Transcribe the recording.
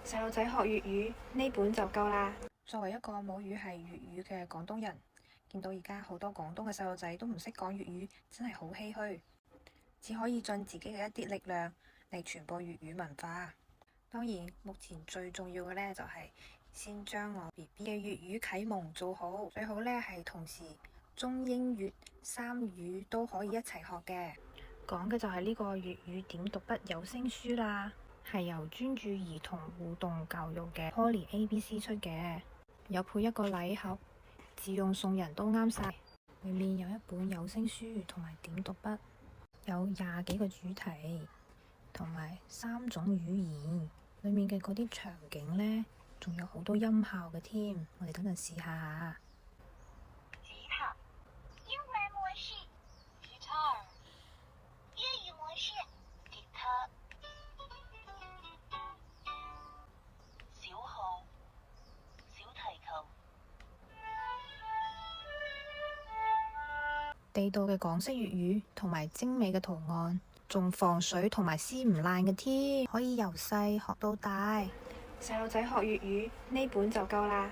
細路仔學粵語呢本就夠啦。作為一個母語係粵語嘅廣東人，見到而家好多廣東嘅細路仔都唔識講粵語，真係好唏噓。只可以盡自己嘅一啲力量嚟傳播粵語文化。當然，目前最重要嘅呢，就係先將我 BB 嘅粵語啟蒙做好，最好呢係同時中英粵三語都可以一齊學嘅。講嘅就係呢個粵語點讀筆有聲書啦，係由專注兒童互動教育嘅 Poly ABC 出嘅，有配一個禮盒，自用送人都啱晒。裏面有一本有聲書同埋點讀筆，有20幾個主題同埋3種語言，裏面嘅嗰啲場景呢，仲有好多音效嘅添。我哋等陣試下。吉他，英文模式 guitar， 粵語模式 guitar， 小號小提琴。地道嘅港式粵語同埋精美嘅圖案，仲防水同埋撕唔爛嘅添，可以由細學到大。細路仔學粵語呢本就夠啦。